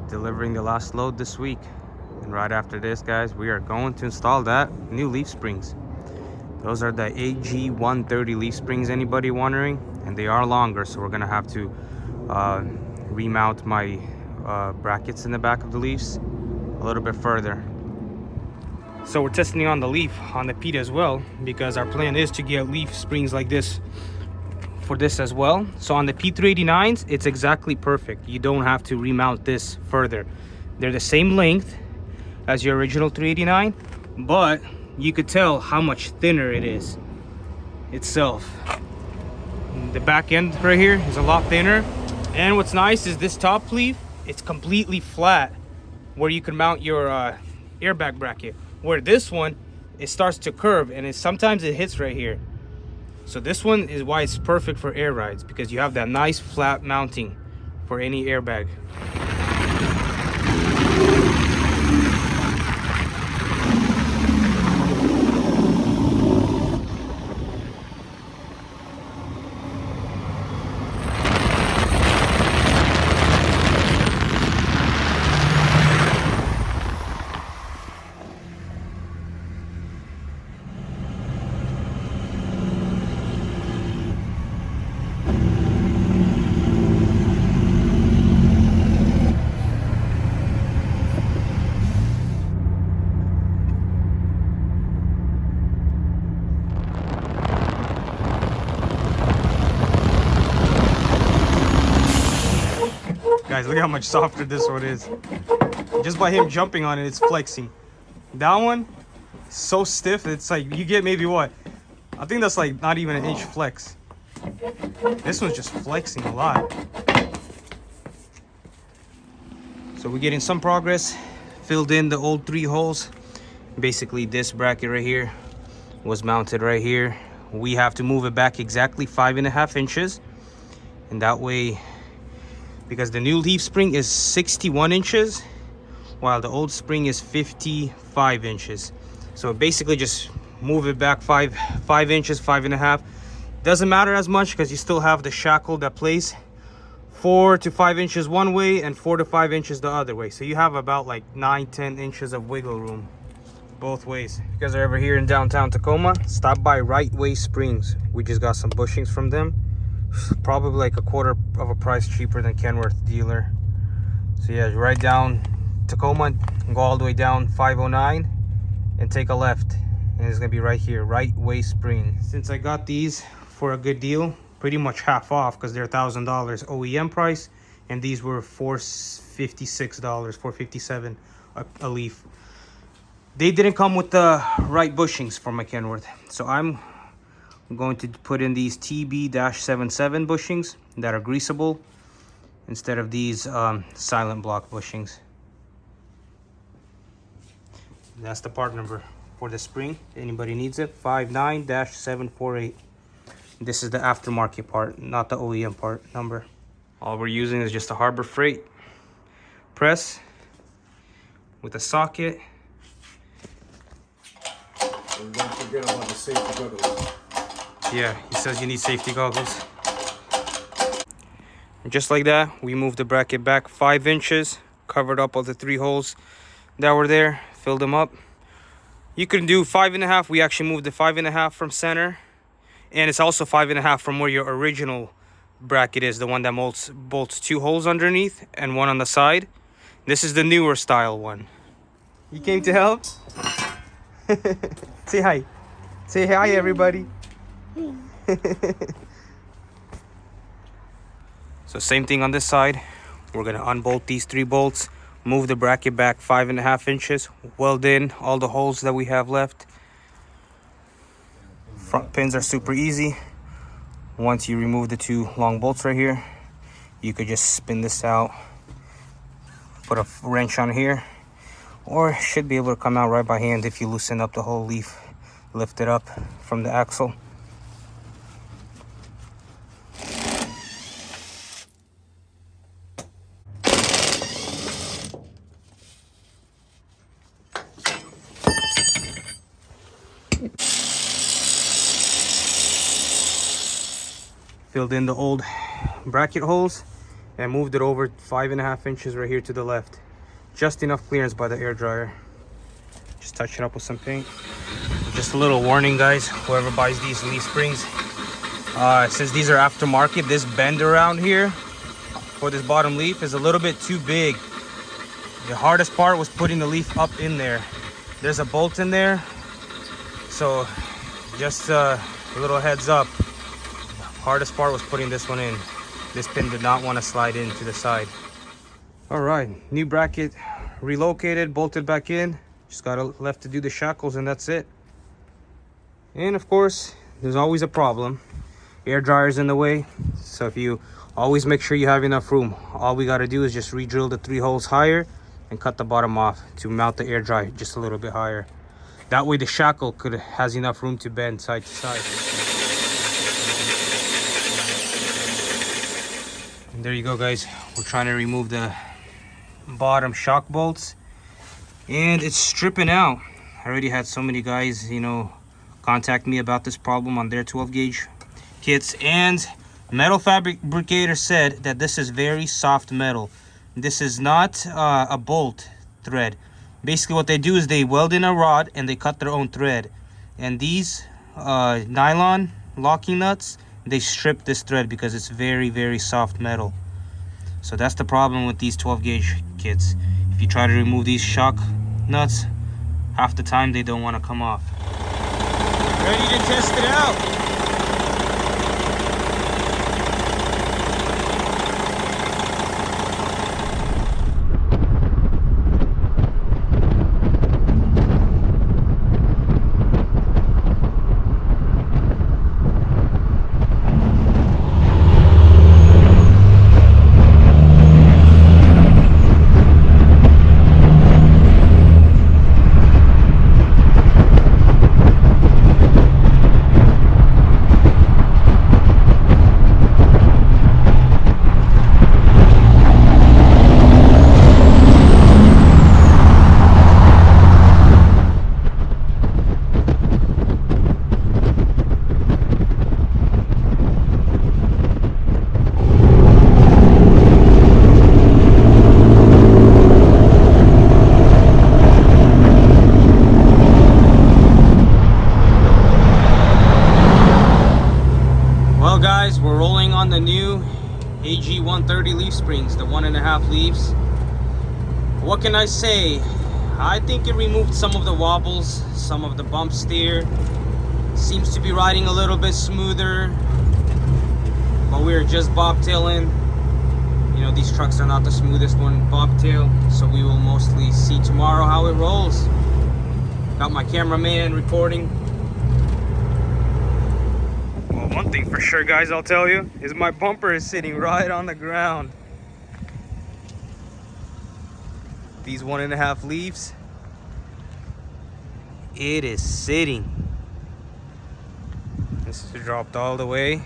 delivering the last load this week. And right after this, guys, we are going to install that new leaf springs. Those are the AG130 leaf springs, anybody wondering, and they are longer, so we're gonna have to remount my brackets in the back of the leaves a little bit further. So we're testing on the leaf on the Pete as well, because our plan is to get leaf springs like this for this as well. So on the P389s, it's exactly perfect. You don't have to remount this further. They're the same length as your original 389, but you could tell how much thinner it is itself. The back end right here is a lot thinner, and what's nice is this top leaf, it's completely flat where you can mount your airbag bracket, where this one, it starts to curve and sometimes it hits right here. So this one is why it's perfect for air rides, because you have that nice flat mounting for any airbag. Guys, look how much softer this one is. Just by him jumping on it, it's flexing. That one, so stiff, it's like you get maybe what? I think that's like not even an inch flex. This one's just flexing a lot. So we're getting some progress. Filled in the old 3 holes. Basically this bracket right here was mounted right here. We have to move it back exactly 5.5 inches. And that way, because the new leaf spring is 61 inches, while the old spring is 55 inches. So basically just move it back 5 inches, 5.5. Doesn't matter as much because you still have the shackle that plays 4 to 5 inches one way and 4 to 5 inches the other way. So you have about like 9-10 inches of wiggle room both ways. If you guys are ever here in downtown Tacoma, stop by Right Way Springs. We just got some bushings from them. Probably like a quarter of a price cheaper than Kenworth dealer. So yeah, right down Tacoma, go all the way down 509 and take a left, and it's gonna be right here, Right Way Spring. Since I got these for a good deal, pretty much half off, because they're $1,000 OEM price, and these were $456, $457 a leaf. They didn't come with the right bushings for my Kenworth, so I'm going to put in these TB-77 bushings that are greasable instead of these silent block bushings. That's the part number for the spring. Anybody needs it, 59-748. This is the aftermarket part, not the OEM part number. All we're using is just a Harbor Freight press with a socket. And don't forget about the safety goggles. Yeah, he says you need safety goggles. And just like that, we moved the bracket back 5 inches, covered up all the 3 holes that were there, filled them up. You can do 5.5. We actually moved the 5.5 from center, and it's also 5.5 from where your original bracket is, the one that bolts 2 holes underneath and 1 on the side. This is the newer style one. You came to help? Say hi. Say hi, everybody. So same thing on this side. We're gonna unbolt these 3 bolts, move the bracket back 5.5 inches, weld in all the holes that we have left. Front pins are super easy. Once you remove the 2 long bolts right here, you could just spin this out, put a wrench on here, or it should be able to come out right by hand if you loosen up the whole leaf, lift it up from the axle. Filled in the old bracket holes, and moved it over 5.5 inches right here to the left. Just enough clearance by the air dryer. Just touch it up with some paint. Just a little warning, guys, whoever buys these leaf springs, since these are aftermarket, this bend around here for this bottom leaf is a little bit too big. The hardest part was putting the leaf up in there. There's a bolt in there, so just a little heads up. Hardest part was putting this one in. This pin did not want to slide in to the side. All right, new bracket relocated, bolted back in. Just got left to do the shackles and that's it. And of course, there's always a problem. Air dryer's in the way, so if you always make sure you have enough room. All we got to do is just re-drill the 3 holes higher and cut the bottom off to mount the air dryer just a little bit higher. That way the shackle has enough room to bend side to side. And there you go, guys. We're trying to remove the bottom shock bolts and it's stripping out. I already had so many guys, you know, contact me about this problem on their 12 gauge kits, and metal fabricator said that this is very soft metal. This is not a bolt thread. Basically what they do is they weld in a rod and they cut their own thread, and these nylon locking nuts, they strip this thread because it's very, very soft metal. So that's the problem with these 12 gauge kits. If you try to remove these shock nuts, half the time they don't want to come off. Ready to test it out. We're rolling on the new AG130 leaf springs, the 1.5 leaves. What can I say? I think it removed some of the wobbles, some of the bump steer. Seems to be riding a little bit smoother, but we're just bobtailing. You know, these trucks are not the smoothest one bobtail, so we will mostly see tomorrow how it rolls. Got my cameraman recording. One thing for sure, guys, I'll tell you, is my bumper is sitting right on the ground. These 1.5 leaves, it is sitting. This is dropped all the way.